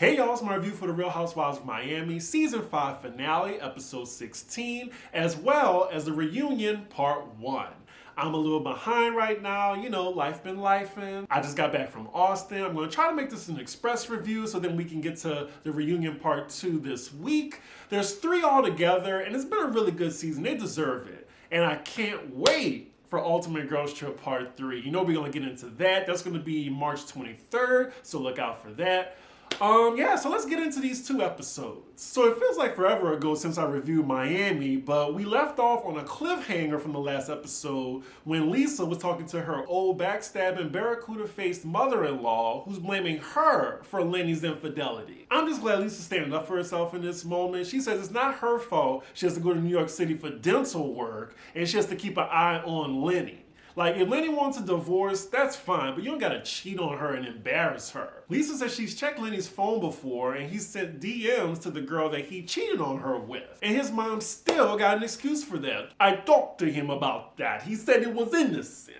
Hey y'all, it's my review for The Real Housewives of Miami, Season 5 finale, Episode 16, as well as the reunion, Part 1. I'm a little behind right now, you know, life been lifing. I just got back from Austin. I'm gonna try to make this an express review so then we can get to the reunion Part 2 this week. There's 3 altogether, and it's been a really good season. They deserve it. And I can't wait for Ultimate Girls Trip Part 3. You know we're gonna get into that. That's gonna be March 23rd, so look out for that. So let's get into these 2 episodes. So it feels like forever ago since I reviewed Miami, but we left off on a cliffhanger from the last episode when Lisa was talking to her old backstabbing barracuda-faced mother-in-law who's blaming her for Lenny's infidelity. I'm just glad Lisa's standing up for herself in this moment. She says it's not her fault she has to go to New York City for dental work and she has to keep an eye on Lenny. Like, if Lenny wants a divorce, that's fine, but you don't gotta cheat on her and embarrass her. Lisa says she's checked Lenny's phone before and he sent DMs to the girl that he cheated on her with. And his mom still got an excuse for that. I talked to him about that. He said it was innocent.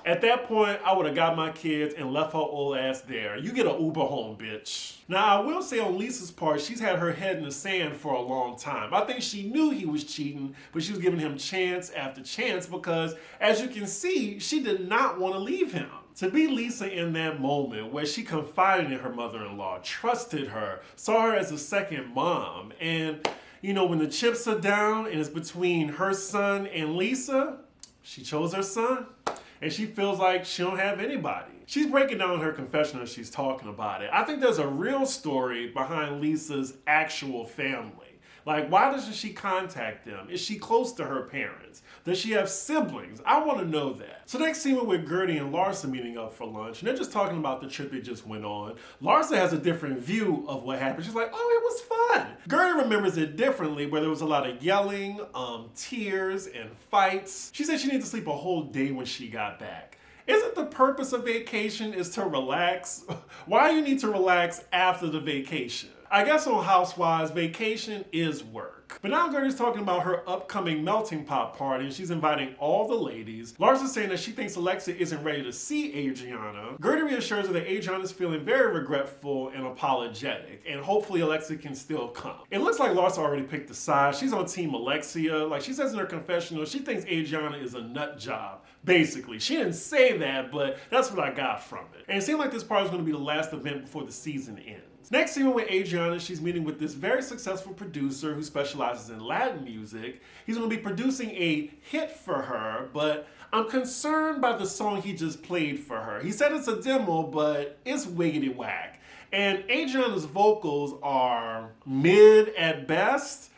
At that point, I would have got my kids and left her old ass there. You get an Uber home, bitch. Now, I will say on Lisa's part, she's had her head in the sand for a long time. I think she knew he was cheating, but she was giving him chance after chance because, as you can see, she did not want to leave him. To be Lisa in that moment where she confided in her mother-in-law, trusted her, saw her as a second mom, and, you know, when the chips are down and it's between her son and Lisa, she chose her son. And she feels like she don't have anybody. She's breaking down her confession as she's talking about it. I think there's a real story behind Lisa's actual family. Like, why doesn't she contact them? Is she close to her parents? Does she have siblings? I want to know that. So next scene we're with Gertie and Larsa meeting up for lunch, and they're just talking about the trip that just went on. Larsa has a different view of what happened. She's like, oh, it was fun. Gertie remembers it differently, where there was a lot of yelling, tears, and fights. She said she needed to sleep a whole day when she got back. Isn't the purpose of vacation is to relax? Why do you need to relax after the vacation? I guess on Housewives, vacation is work. But now Gertie's talking about her upcoming melting pot party and she's inviting all the ladies. Larsa's saying that she thinks Alexa isn't ready to see Adriana. Gertie reassures her that Adriana's feeling very regretful and apologetic, and hopefully Alexa can still come. It looks like Larsa already picked a side. She's on Team Alexia. Like she says in her confessional, she thinks Adriana is a nut job. Basically, she didn't say that, but that's what I got from it. And it seemed like this party was going to be the last event before the season ends. Next scene with Adriana, she's meeting with this very successful producer who specializes in Latin music. He's going to be producing a hit for her, but I'm concerned by the song he just played for her. He said it's a demo, but it's wiggity whack. And Adriana's vocals are mid at best.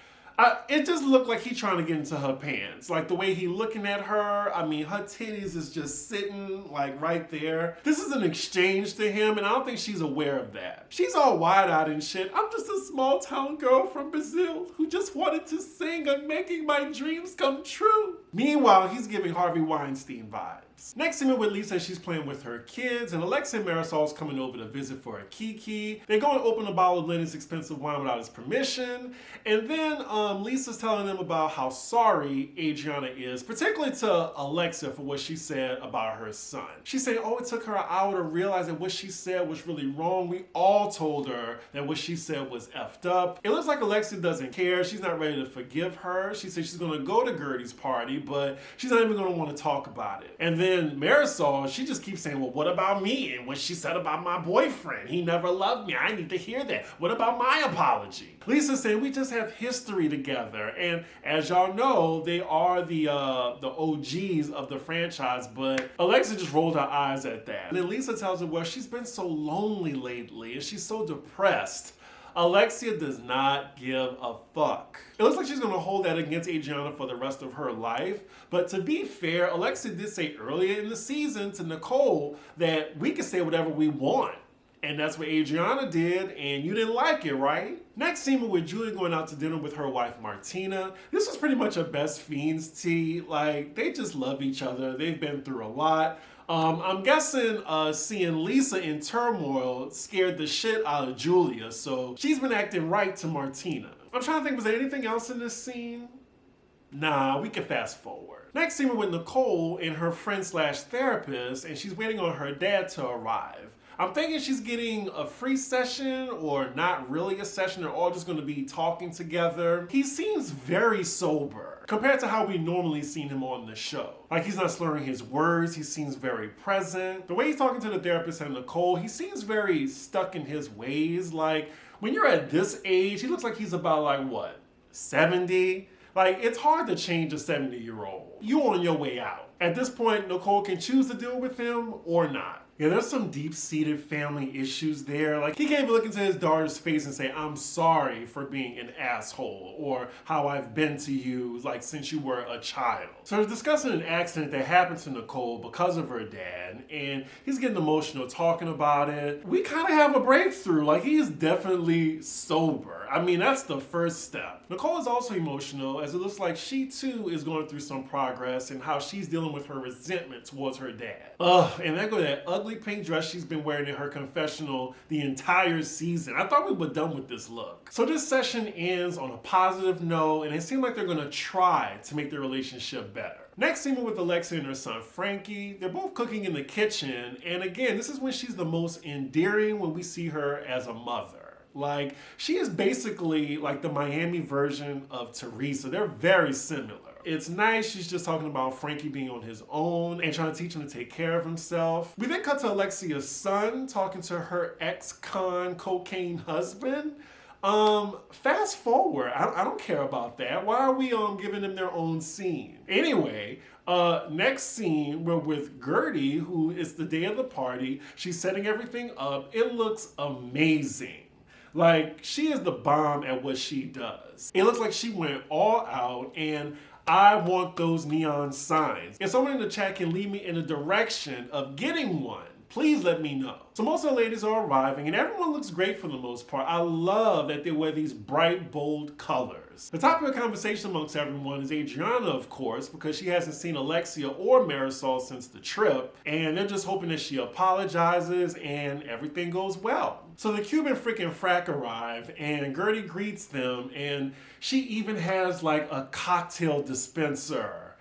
It just looked like he's trying to get into her pants. Like the way he looking at her, I mean, her titties is just sitting like right there. This is an exchange to him, and I don't think she's aware of that. She's all wide-eyed and shit. I'm just a small town girl from Brazil who just wanted to sing and making my dreams come true. Meanwhile, he's giving Harvey Weinstein vibes. Next scene with Lisa, she's playing with her kids, and Alexa and Marisol's coming over to visit for a kiki. They go and open a bottle of Lenny's expensive wine without his permission, and then Lisa's telling them about how sorry Adriana is, particularly to Alexa for what she said about her son. She's saying, oh, it took her an hour to realize that what she said was really wrong. We all told her that what she said was effed up. It looks like Alexa doesn't care. She's not ready to forgive her. She said she's going to go to Gertie's party, but she's not even going to want to talk about it. And then Marisol, she just keeps saying, well, what about me? And what she said about my boyfriend? He never loved me. I need to hear that. What about my apology? Lisa's saying we just have history together. And as y'all know, they are the OGs of the franchise, but Alexa just rolled her eyes at that. And then Lisa tells her, well, she's been so lonely lately and she's so depressed. Alexia does not give a fuck. It looks like she's gonna hold that against Adriana for the rest of her life. But to be fair, Alexia did say earlier in the season to Nicole that we can say whatever we want. And that's what Adriana did, and you didn't like it, right? Next scene with Julia going out to dinner with her wife, Martina. This was pretty much a best fiends tea. Like, they just love each other. They've been through a lot. I'm guessing seeing Lisa in turmoil scared the shit out of Julia, so she's been acting right to Martina. I'm trying to think, was there anything else in this scene? Nah, we can fast forward. Next scene we're with Nicole and her friend slash therapist, and she's waiting on her dad to arrive. I'm thinking she's getting a free session or not really a session. They're all just going to be talking together. He seems very sober compared to how we normally seen him on the show. Like, he's not slurring his words. He seems very present. The way he's talking to the therapist and Nicole, he seems very stuck in his ways. Like, when you're at this age, he looks like he's about like, what, 70? Like, it's hard to change a 70-year-old. You on your way out. At this point, Nicole can choose to deal with him or not. Yeah, there's some deep-seated family issues there. Like, he can't even look into his daughter's face and say, I'm sorry for being an asshole, or how I've been to you, like, since you were a child. So they're discussing an accident that happened to Nicole because of her dad, and he's getting emotional talking about it. We kind of have a breakthrough. Like, he is definitely sober. I mean, that's the first step. Nicole is also emotional, as it looks like she, too, is going through some progress in how she's dealing with her resentment towards her dad. And there go that ugly pink dress she's been wearing in her confessional the entire season. I thought we were done with this look. So this session ends on a positive note, and it seems like they're gonna try to make their relationship better. Next scene with Alexia and her son Frankie. They're both cooking in the kitchen, and again, this is when she's the most endearing when we see her as a mother. Like, she is basically like the Miami version of Teresa. They're very similar. It's nice. She's just talking about Frankie being on his own and trying to teach him to take care of himself. We then cut to Alexia's son talking to her ex-con cocaine husband. Fast forward. I don't care about that. Why are we giving them their own scene? Anyway, next scene, we're with Gertie, who is the day of the party. She's setting everything up. It looks amazing. Like, she is the bomb at what she does. It looks like she went all out, and I want those neon signs. If someone in the chat can lead me in the direction of getting one, please let me know. So most of the ladies are arriving, and everyone looks great for the most part. I love that they wear these bright, bold colors. The topic of conversation amongst everyone is Adriana, of course, because she hasn't seen Alexia or Marisol since the trip, and they're just hoping that she apologizes and everything goes well. So the Cuban freaking Frack arrive, and Gertie greets them, and she even has like a cocktail dispenser.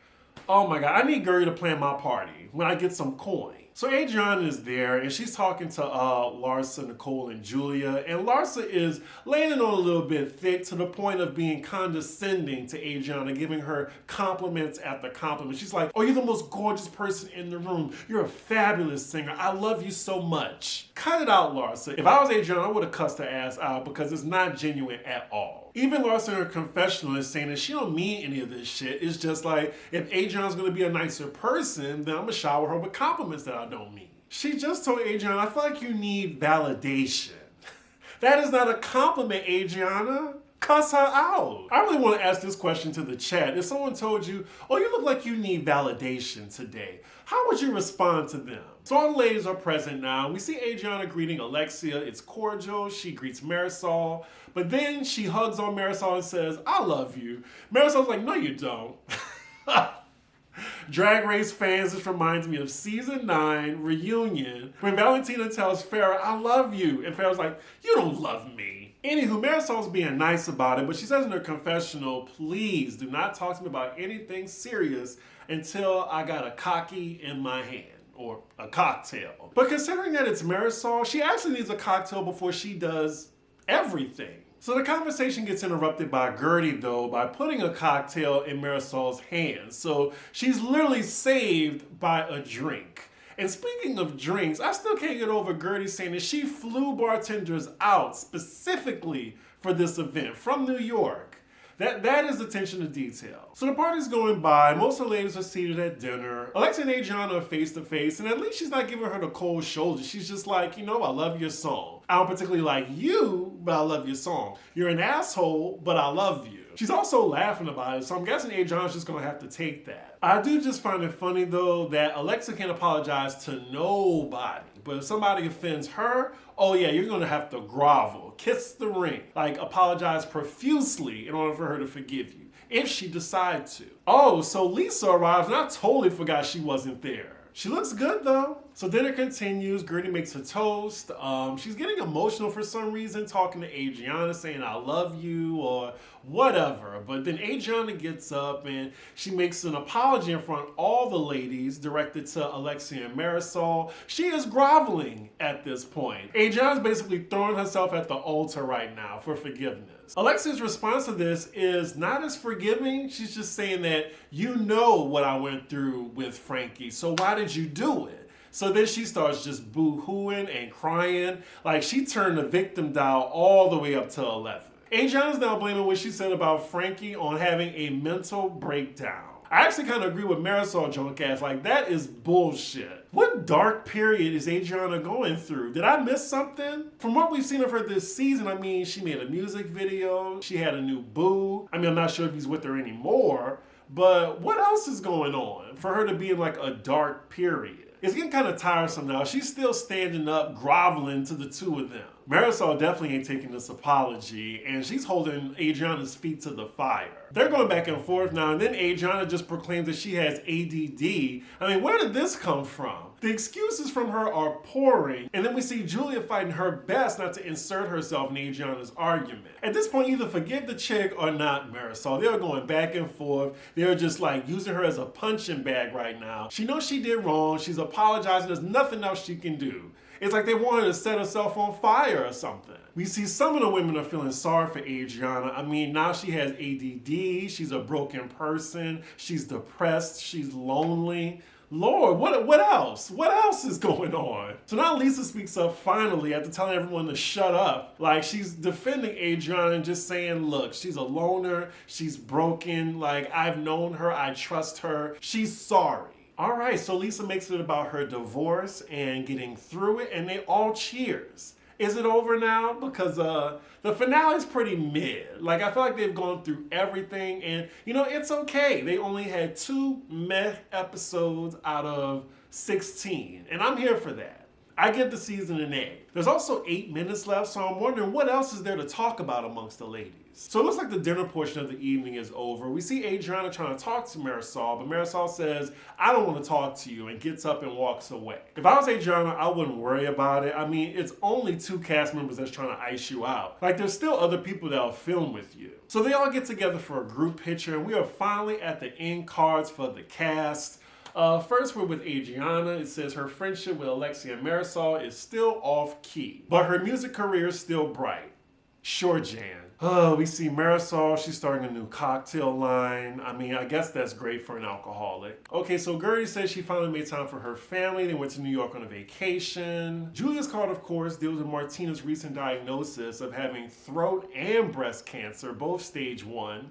Oh my God, I need Gertie to plan my party when I get some coin. So Adriana is there, and she's talking to Larsa, Nicole, and Julia. And Larsa is laying it on a little bit thick to the point of being condescending to Adriana, giving her compliments after compliments. She's like, oh, you're the most gorgeous person in the room. You're a fabulous singer. I love you so much. Cut it out, Larsa. If I was Adriana, I would have cussed her ass out because it's not genuine at all. Even Larsa in her confessional is saying that she don't mean any of this shit. It's just like, if Adriana's gonna be a nicer person, then I'm gonna shower her with compliments that I don't mean. She just told Adriana, I feel like you need validation. That is not a compliment, Adriana. Cuss her out. I really want to ask this question to the chat. If someone told you, oh, you look like you need validation today, how would you respond to them? So all the ladies are present now. We see Adriana greeting Alexia. It's cordial. She greets Marisol. But then she hugs on Marisol and says, I love you. Marisol's like, no, you don't. Drag Race fans, this reminds me of season 9 reunion when Valentina tells Farrah, I love you. And Farrah's like, you don't love me. Anywho, Marisol's being nice about it, but she says in her confessional, please do not talk to me about anything serious until I got a cocky in my hand. Or a cocktail. But considering that it's Marisol, she actually needs a cocktail before she does everything. So the conversation gets interrupted by Gertie, though, by putting a cocktail in Marisol's hands. So she's literally saved by a drink. And speaking of drinks, I still can't get over Gertie saying that she flew bartenders out specifically for this event from New York. That is attention to detail. So the party's going by, most of the ladies are seated at dinner. Alexia and Adriana are face to face, and at least she's not giving her the cold shoulder. She's just like, you know, I love your song. I don't particularly like you, but I love your song. You're an asshole, but I love you. She's also laughing about it, so I'm guessing Adriana's just gonna have to take that. I do just find it funny though that Alexia can't apologize to nobody, but if somebody offends her, oh yeah, you're gonna have to grovel, kiss the ring, like apologize profusely in order for her to forgive you, if she decides to. Oh, so Lisa arrives and I totally forgot she wasn't there. She looks good though. So dinner continues. Gertie makes a toast. She's getting emotional for some reason, talking to Adriana, saying, I love you, or whatever. But then Adriana gets up and she makes an apology in front of all the ladies, directed to Alexia and Marisol. She is groveling at this point. Adriana's basically throwing herself at the altar right now for forgiveness. Alexia's response to this is not as forgiving. She's just saying that, you know what I went through with Frankie, so why did you do it? So then she starts just boo-hooing and crying. Like, she turned the victim dial all the way up to 11. Adriana's now blaming what she said about Frankie on having a mental breakdown. I actually kind of agree with Marisol drunk ass. Like, that is bullshit. What dark period is Adriana going through? Did I miss something? From what we've seen of her this season, I mean, she made a music video. She had a new boo. I mean, I'm not sure if he's with her anymore. But what else is going on for her to be in like a dark period? It's getting kind of tiresome now. She's still standing up, groveling to the two of them. Marisol definitely ain't taking this apology, and she's holding Adriana's feet to the fire. They're going back and forth now, and then Adriana just proclaims that she has ADD. I mean, where did this come from? The excuses from her are pouring, and then we see Julia fighting her best not to insert herself in Adriana's argument. At this point, either forgive the chick or not Marisol. They're going back and forth. They're just like using her as a punching bag right now. She knows she did wrong. She's apologizing. There's nothing else she can do. It's like they want her to set herself on fire or something. We see some of the women are feeling sorry for Adriana. I mean, now she has ADD. She's a broken person. She's depressed. She's lonely. Lord, what else? What else is going on? So now Lisa speaks up finally after telling everyone to shut up. Like, she's defending Adriana and just saying, look, she's a loner. She's broken. Like, I've known her. I trust her. She's sorry. All right, so Lisa makes it about her divorce and getting through it, and they all cheers. Is it over now? Because the finale is pretty mid. Like, I feel like they've gone through everything, and, you know, it's okay. They only had 2 meh episodes out of 16, and I'm here for that. I give the season an A. There's also 8 minutes left, so I'm wondering what else is there to talk about amongst the ladies. So it looks like the dinner portion of the evening is over. We see Adriana trying to talk to Marisol, but Marisol says, I don't want to talk to you, and gets up and walks away. If I was Adriana, I wouldn't worry about it. I mean, it's only 2 cast members that's trying to ice you out. Like, there's still other people that'll film with you. So they all get together for a group picture, and we are finally at the end cards for the cast. First, we're with Adriana. It says her friendship with Alexia and Marisol is still off key, but her music career is still bright. Sure, Jan. We see Marisol. She's starting a new cocktail line. I mean, I guess that's great for an alcoholic. Okay, so Gertie says she finally made time for her family. They went to New York on a vacation. Julia's card, of course, deals with Martina's recent diagnosis of having throat and breast cancer, both stage 1.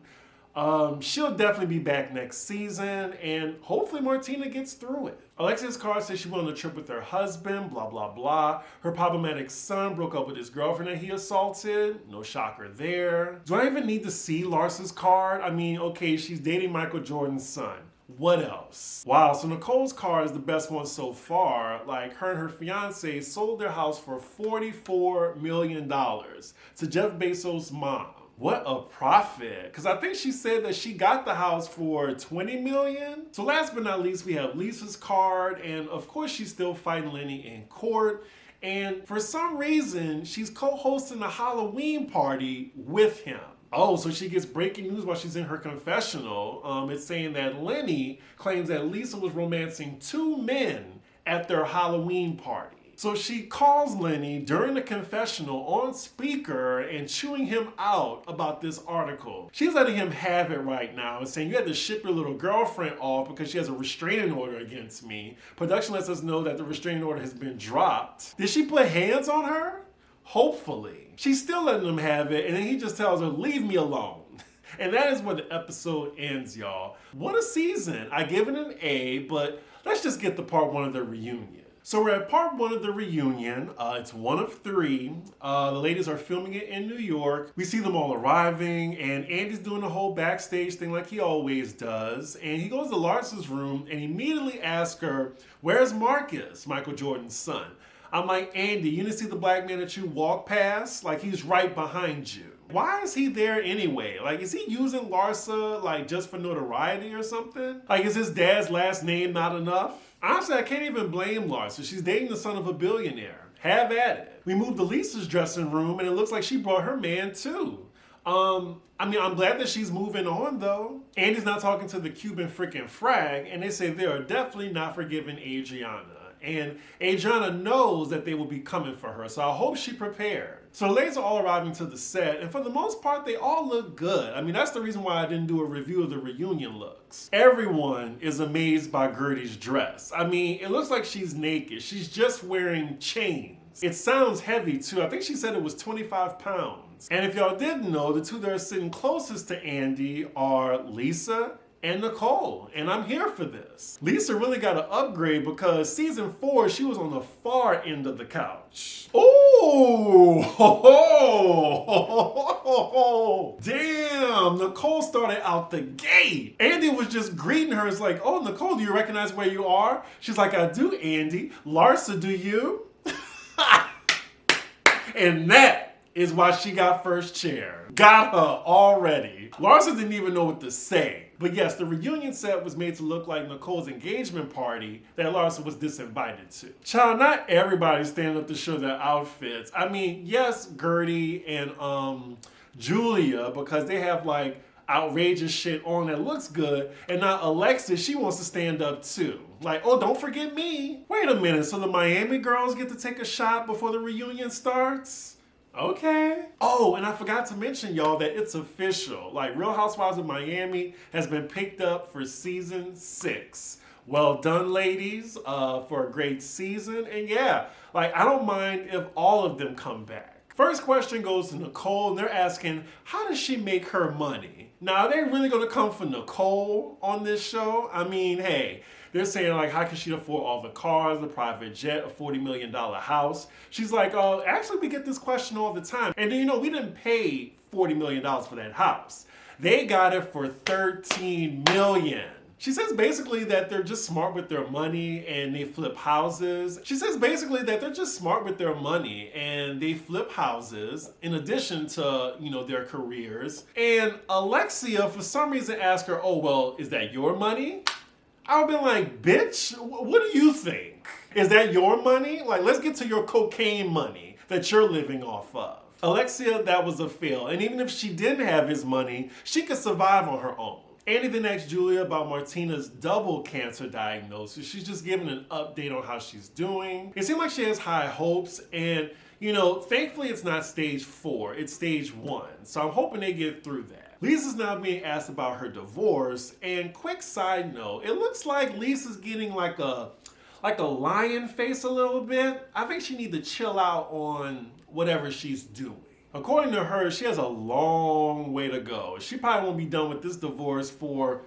She'll definitely be back next season, and hopefully Martina gets through it. Alexia's card says she went on a trip with her husband, blah, blah, blah. Her problematic son broke up with his girlfriend that he assaulted. No shocker there. Do I even need to see Larsa's card? I mean, okay, she's dating Michael Jordan's son. What else? Wow, so Nicole's card is the best one so far. Like, her and her fiance sold their house for $44 million to Jeff Bezos' mom. What a profit. Because I think she said that she got the house for $20 million. So last but not least, we have Lisa's card. And of course, she's still fighting Lenny in court. And for some reason, she's co-hosting a Halloween party with him. Oh, so she gets breaking news while she's in her confessional. It's saying that Lenny claims that Lisa was romancing 2 men at their Halloween party. So she calls Lenny during the confessional on speaker and chewing him out about this article. She's letting him have it right now and saying, you had to ship your little girlfriend off because she has a restraining order against me. Production lets us know that the restraining order has been dropped. Did she put hands on her? Hopefully. She's still letting him have it, and then he just tells her, leave me alone. And that is where the episode ends, y'all. What a season. I give it an A, but let's just get to part 1 of the reunion. So we're at part 1 of the reunion. It's 1 of 3. The ladies are filming it in New York. We see them all arriving, and Andy's doing the whole backstage thing like he always does. And he goes to Larsa's room and immediately asks her, where's Marcus, Michael Jordan's son? I'm like, Andy, you didn't see the black man that you walked past? Like, he's right behind you. Why is he there anyway? Like, is he using Larsa, like, just for notoriety or something? Like, is his dad's last name not enough? Honestly, I can't even blame Larsa. She's dating the son of a billionaire. Have at it. We moved to Lisa's dressing room, and it looks like she brought her man too. I mean, I'm glad that she's moving on though. Andy's not talking to the Cuban freaking Frack, and they say they are definitely not forgiving Adriana. And Adriana knows that they will be coming for her, so I hope she prepared. So the ladies are all arriving to the set, and for the most part, they all look good. I mean, that's the reason why I didn't do a review of the reunion looks. Everyone is amazed by Gertie's dress. I mean, it looks like she's naked. She's just wearing chains. It sounds heavy too. I think she said it was 25 pounds. And if y'all didn't know, the two that are sitting closest to Andy are Lisa and Nicole, and I'm here for this. Lisa really got an upgrade because season 4, she was on the far end of the couch. Oh, damn, Nicole started out the gate. Andy was just greeting her. It's like, oh, Nicole, do you recognize where you are? She's like, I do, Andy. Larsa, do you? And that is why she got first chair. Got her already. Larsa didn't even know what to say. But yes, the reunion set was made to look like Nicole's engagement party that Larsa was disinvited to. Child, not everybody's standing up to show their outfits. I mean, yes, Gertie and Julia, because they have like outrageous shit on that looks good. And now Alexis, she wants to stand up too. Like, oh, don't forget me. Wait a minute, so the Miami girls get to take a shot before the reunion starts? Okay. Oh, and I forgot to mention, y'all, that it's official. Like, Real Housewives of Miami has been picked up for season 6. Well done, ladies, for a great season. And yeah, like, I don't mind if all of them come back. First question goes to Nicole, and they're asking, how does she make her money? Now, are they really going to come for Nicole on this show? I mean, hey, they're saying, like, how can she afford all the cars, the private jet, a $40 million house? She's like, oh, actually, we get this question all the time. And then, you know, we didn't pay $40 million for that house. They got it for $13 million. She says basically that they're just smart with their money and they flip houses. She says basically that they're just smart with their money and they flip houses in addition to, you know, their careers. And Alexia, for some reason, asked her, oh, well, is that your money? I would be like, bitch, what do you think? Is that your money? Like, let's get to your cocaine money that you're living off of. Alexia, that was a fail. And even if she didn't have his money, she could survive on her own. Andy then asked Julia about Martina's double cancer diagnosis. She's just giving an update on how she's doing. It seems like she has high hopes and, you know, thankfully it's not stage 4, it's stage 1. So I'm hoping they get through that. Lisa's now being asked about her divorce, and quick side note, it looks like Lisa's getting like a lion face a little bit. I think she needs to chill out on whatever she's doing. According to her, she has a long way to go. She probably won't be done with this divorce for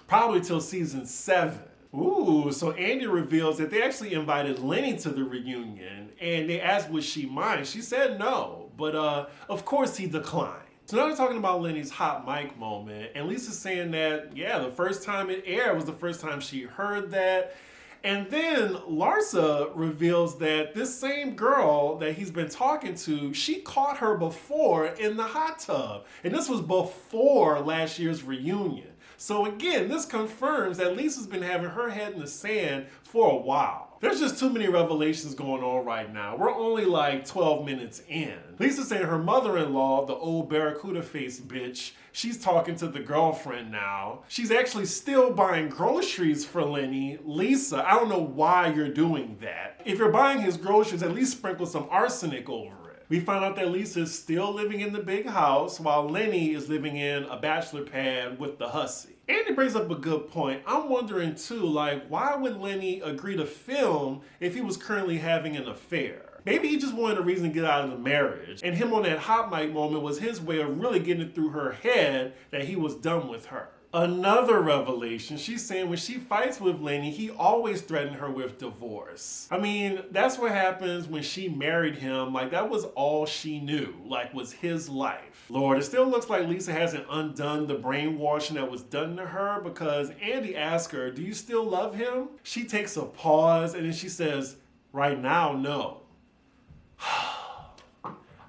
probably till season 7. Ooh, so Andy reveals that they actually invited Lenny to the reunion, and they asked would she mind. She said no, but of course he declined. So now they're talking about Lenny's hot mic moment, and Lisa's saying that, yeah, the first time it aired was the first time she heard that. And then Larsa reveals that this same girl that he's been talking to, she caught her before in the hot tub. And this was before last year's reunion. So again, this confirms that Lisa's been having her head in the sand for a while. There's just too many revelations going on right now. We're only like 12 minutes in. Lisa's saying her mother-in-law, the old barracuda face bitch, she's talking to the girlfriend now. She's actually still buying groceries for Lenny. Lisa, I don't know why you're doing that. If you're buying his groceries, at least sprinkle some arsenic over it. We find out that Lisa is still living in the big house while Lenny is living in a bachelor pad with the hussy. Andy brings up a good point. I'm wondering too, like, why would Lenny agree to film if he was currently having an affair? Maybe he just wanted a reason to get out of the marriage, and him on that hot mic moment was his way of really getting it through her head that he was done with her. Another revelation, she's saying when she fights with Lenny, he always threatened her with divorce. I mean, that's what happens when she married him. Like, that was all she knew, like, was his life. Lord, it still looks like Lisa hasn't undone the brainwashing that was done to her, because Andy asked her, do you still love him? She takes a pause and then she says, right now, no.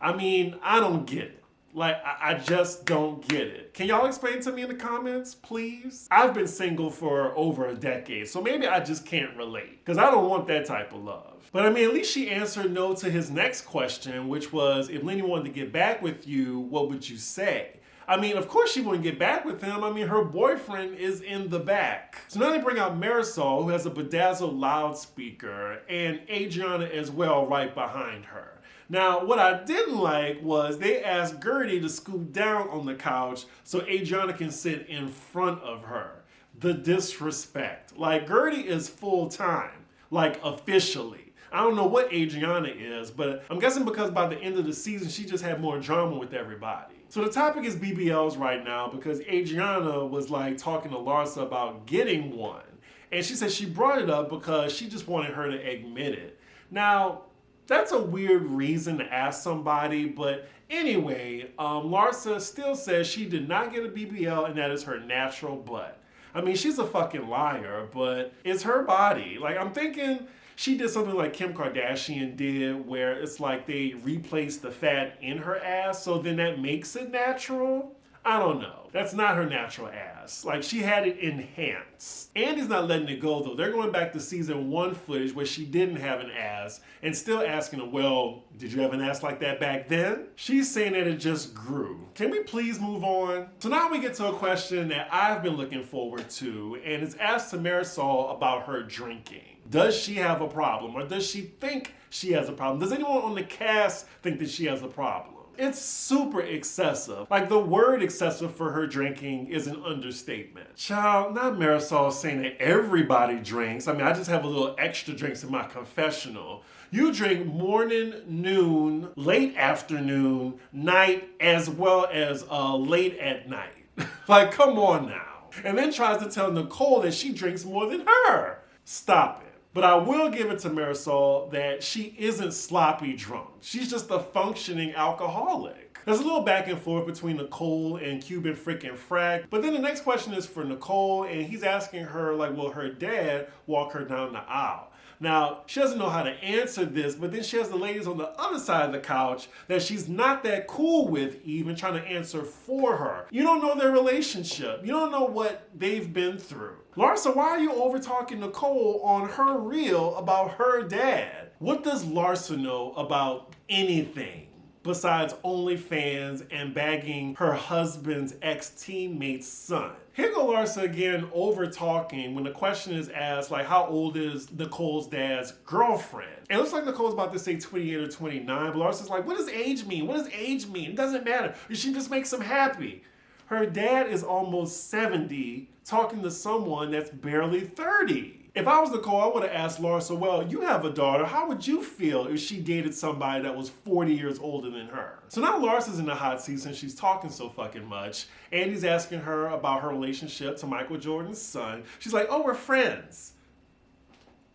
I mean, I don't get it. Like, I just don't get it. Can y'all explain to me in the comments, please? I've been single for over a decade, so maybe I just can't relate, because I don't want that type of love. But I mean, at least she answered no to his next question, which was, if Lenny wanted to get back with you, what would you say? I mean, of course she wouldn't get back with him. I mean, her boyfriend is in the back. So now they bring out Marisol, who has a bedazzled loudspeaker, and Adriana as well right behind her. Now, what I didn't like was they asked Gertie to scoot down on the couch so Adriana can sit in front of her. The disrespect. Like, Gertie is full-time, like officially. I don't know what Adriana is, but I'm guessing because by the end of the season, she just had more drama with everybody. So the topic is BBLs right now because Adriana was like talking to Larsa about getting one. And she said she brought it up because she just wanted her to admit it. Now, that's a weird reason to ask somebody, but anyway, Larsa still says she did not get a BBL and that is her natural butt. I mean, she's a fucking liar, but it's her body. Like, I'm thinking she did something like Kim Kardashian did where it's like they replaced the fat in her ass, so then that makes it natural? I don't know. That's not her natural ass. Like, she had it enhanced. Andy's not letting it go, though. They're going back to season 1 footage where she didn't have an ass and still asking him, well, did you have an ass like that back then? She's saying that it just grew. Can we please move on? So now we get to a question that I've been looking forward to, and it's asked to Marisol about her drinking. Does she have a problem, or does she think she has a problem? Does anyone on the cast think that she has a problem? It's super excessive. Like, the word excessive for her drinking is an understatement. Child, not Marisol saying that everybody drinks. I mean, I just have a little extra drinks in my confessional. You drink morning, noon, late afternoon, night, as well as late at night. Like, come on now. And then tries to tell Nicole that she drinks more than her. Stop it. But I will give it to Marisol that she isn't sloppy drunk. She's just a functioning alcoholic. There's a little back and forth between Nicole and Cuban freaking Frack. But then the next question is for Nicole, and he's asking her, like, will her dad walk her down the aisle? Now, she doesn't know how to answer this, but then she has the ladies on the other side of the couch that she's not that cool with even trying to answer for her. You don't know their relationship. You don't know what they've been through. Larsa, why are you over talking Nicole on her reel about her dad? What does Larsa know about anything besides OnlyFans and bagging her husband's ex-teammate's son? Here go Larsa again over talking when the question is asked, like, how old is Nicole's dad's girlfriend? And it looks like Nicole's about to say 28 or 29, but Larsa's like, what does age mean? What does age mean? It doesn't matter. She just makes him happy. Her dad is almost 70 talking to someone that's barely 30. If I was Nicole, I would have asked Larsa, well, you have a daughter. How would you feel if she dated somebody that was 40 years older than her? So now Larsa's in the hot seat since she's talking so fucking much. Andy's asking her about her relationship to Michael Jordan's son. She's like, oh, we're friends.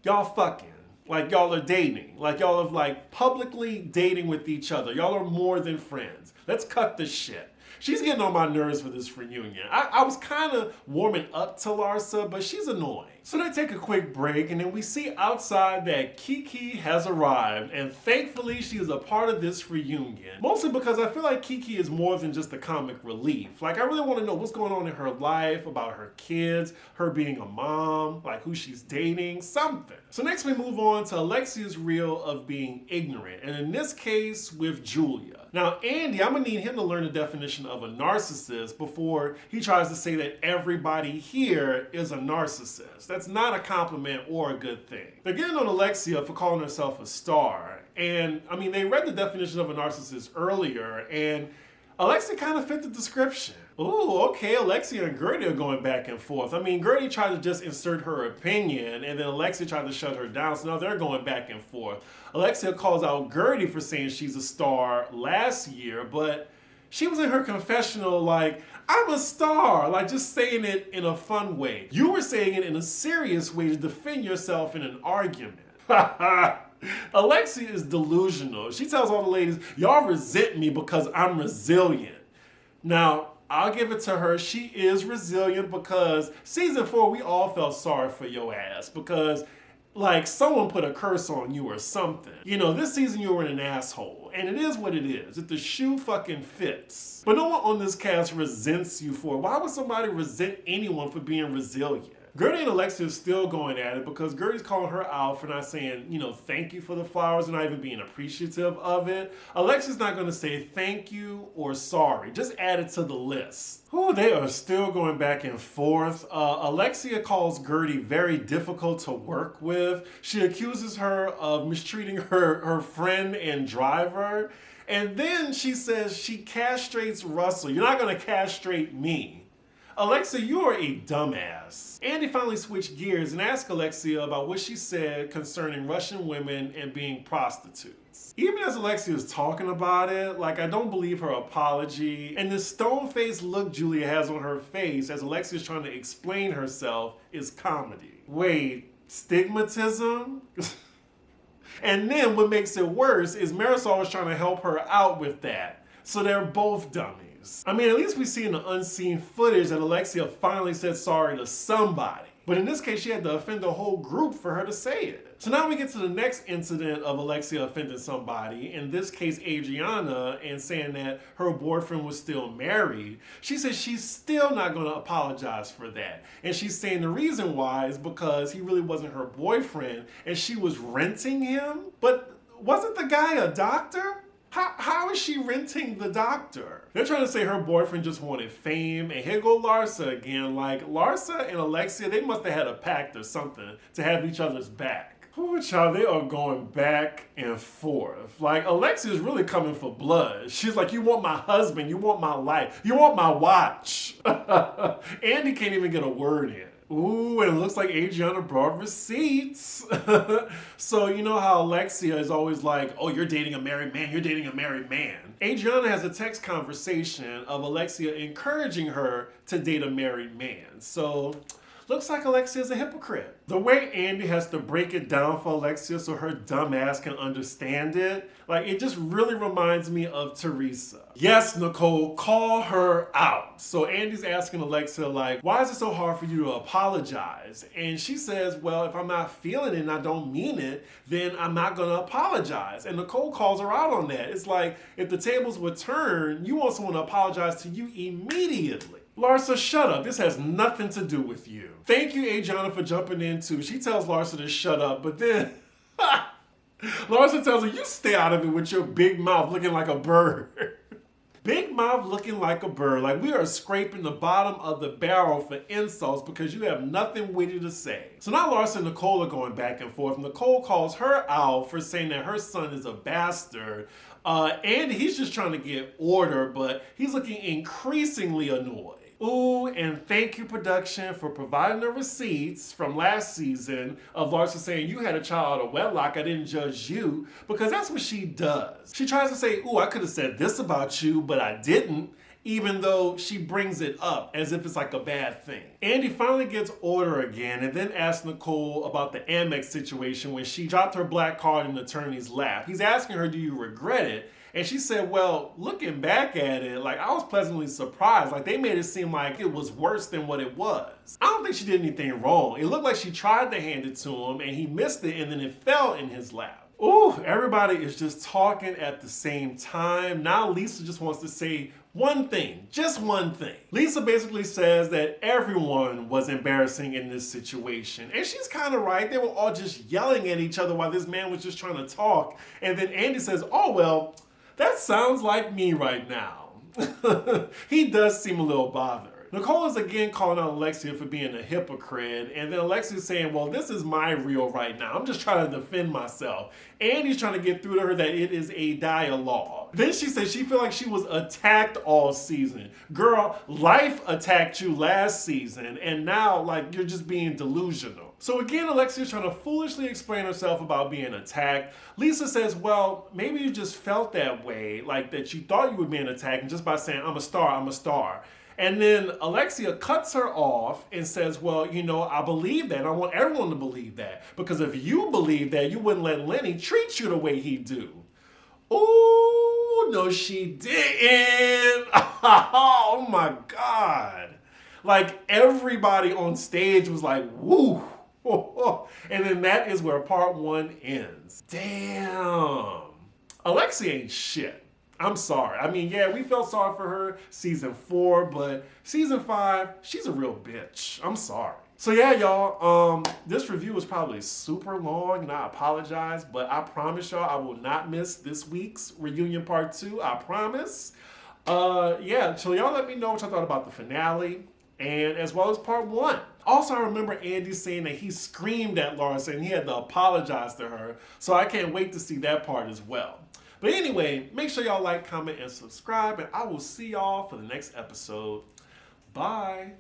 Y'all fucking. Like, y'all are dating. Like, y'all are, like, publicly dating with each other. Y'all are more than friends. Let's cut this shit. She's getting on my nerves for this reunion. I was kind of warming up to Larsa, but she's annoying. So they take a quick break, and then we see outside that Kiki has arrived, and thankfully she is a part of this reunion. Mostly because I feel like Kiki is more than just a comic relief. Like, I really want to know what's going on in her life, about her kids, her being a mom, like who she's dating, something. So next we move on to Alexia's reel of being ignorant, and in this case with Julia. Now, Andy, I'm gonna need him to learn the definition of a narcissist before he tries to say that everybody here is a narcissist. That's not a compliment or a good thing. They're getting on Alexia for calling herself a star. And I mean, they read the definition of a narcissist earlier, and Alexia kind of fit the description. Ooh, okay, Alexia and Gertie are going back and forth. I mean, Gertie tried to just insert her opinion, and then Alexia tried to shut her down, so now they're going back and forth. Alexia calls out Gertie for saying she's a star last year, but she was in her confessional like, I'm a star, like just saying it in a fun way. You were saying it in a serious way to defend yourself in an argument. Alexia is delusional. She tells all the ladies, y'all resent me because I'm resilient. Now, I'll give it to her. She is resilient because season 4, we all felt sorry for your ass because Like someone put a curse on you or something. You know, this season you were an asshole. And it is what it is. If the shoe fucking fits. But no one on this cast resents you for it. Why would somebody resent anyone for being resilient? Gertie and Alexia is still going at it because Gertie's calling her out for not saying, you know, thank you for the flowers and not even being appreciative of it. Alexia's not going to say thank you or sorry. Just add it to the list. Ooh, they are still going back and forth. Alexia calls Gertie very difficult to work with. She accuses her of mistreating her friend and driver. And then she says she castrates Russell. You're not going to castrate me. Alexia, you are a dumbass. Andy finally switched gears and asked Alexia about what she said concerning Russian women and being prostitutes. Even as Alexia is talking about it, like I don't believe her apology, and the stone-faced look Julia has on her face as Alexia is trying to explain herself is comedy. Wait, stigmatism? And then what makes it worse is Marisol was trying to help her out with that. So they're both dummies. I mean, at least we see in the unseen footage that Alexia finally said sorry to somebody. But in this case, she had to offend the whole group for her to say it. So now we get to the next incident of Alexia offending somebody, in this case Adriana, and saying that her boyfriend was still married. She says she's still not going to apologize for that. And she's saying the reason why is because he really wasn't her boyfriend and she was renting him. But wasn't the guy a doctor? How is she renting the doctor? They're trying to say her boyfriend just wanted fame, and here go Larsa again. Like, Larsa and Alexia, they must have had a pact or something to have each other's back. Ooh, child, they are going back and forth. Like, Alexia is really coming for blood. She's like, you want my husband, you want my life, you want my watch. Andy can't even get a word in. Ooh, and it looks like Adriana brought receipts. So you know how Alexia is always like, oh, you're dating a married man, you're dating a married man. Adriana has a text conversation of Alexia encouraging her to date a married man. So looks like Alexia is a hypocrite. The way Andy has to break it down for Alexia so her dumb ass can understand it, like it just really reminds me of Teresa. Yes, Nicole, call her out. So Andy's asking Alexia, like, why is it so hard for you to apologize? And she says, well, if I'm not feeling it and I don't mean it, then I'm not gonna apologize. And Nicole calls her out on that. It's like, if the tables would turn, you want someone to apologize to you immediately. Larsa, shut up. This has nothing to do with you. Thank you, Adriana, for jumping in too. She tells Larsa to shut up, but then Larsa tells her, you stay out of it with your big mouth looking like a bird. Big mouth looking like a bird. Like we are scraping the bottom of the barrel for insults because you have nothing witty to say. So now Larsa and Nicole are going back and forth. Nicole calls her out for saying that her son is a bastard. And he's just trying to get order, but he's looking increasingly annoyed. Ooh, and thank you, production, for providing the receipts from last season of Larsa saying you had a child out of wedlock, I didn't judge you, because that's what she does. She tries to say, ooh, I could have said this about you, but I didn't, even though she brings it up as if it's like a bad thing. Andy finally gets order again and then asks Nicole about the Amex situation when she dropped her black card in the attorney's lap. He's asking her, do you regret it? And she said, well, looking back at it, like I was pleasantly surprised. Like they made it seem like it was worse than what it was. I don't think she did anything wrong. It looked like she tried to hand it to him and he missed it and then it fell in his lap. Ooh, everybody is just talking at the same time. Now Lisa just wants to say one thing, just one thing. Lisa basically says that everyone was embarrassing in this situation. And she's kind of right. They were all just yelling at each other while this man was just trying to talk. And then Andy says, oh, well, that sounds like me right now. He does seem a little bothered. Nicole is again calling out Alexia for being a hypocrite, and then Alexia's saying, well, this is my reel right now. I'm just trying to defend myself. And he's trying to get through to her that it is a dialogue. Then she says she feels like she was attacked all season. Girl, life attacked you last season, and now like you're just being delusional. So again, Alexia's trying to foolishly explain herself about being attacked. Lisa says, well, maybe you just felt that way, like that you thought you were being attacked, and just by saying, I'm a star, I'm a star. And then Alexia cuts her off and says, well, you know, I believe that. I want everyone to believe that. Because if you believe that, you wouldn't let Lenny treat you the way he do. Oh, no, she didn't. Oh, my God. Like, everybody on stage was like, woo. And then that is where part 1 ends. Damn. Alexi ain't shit. I'm sorry. I mean, yeah, we felt sorry for her season 4, but season 5, she's a real bitch. I'm sorry. So yeah, y'all, this review was probably super long and I apologize, but I promise y'all I will not miss this week's reunion part 2. I promise. Yeah, so y'all let me know what y'all thought about the finale and as well as part 1. Also, I remember Andy saying that he screamed at Larsa and he had to apologize to her, so I can't wait to see that part as well. But anyway, make sure y'all like, comment, and subscribe, and I will see y'all for the next episode. Bye.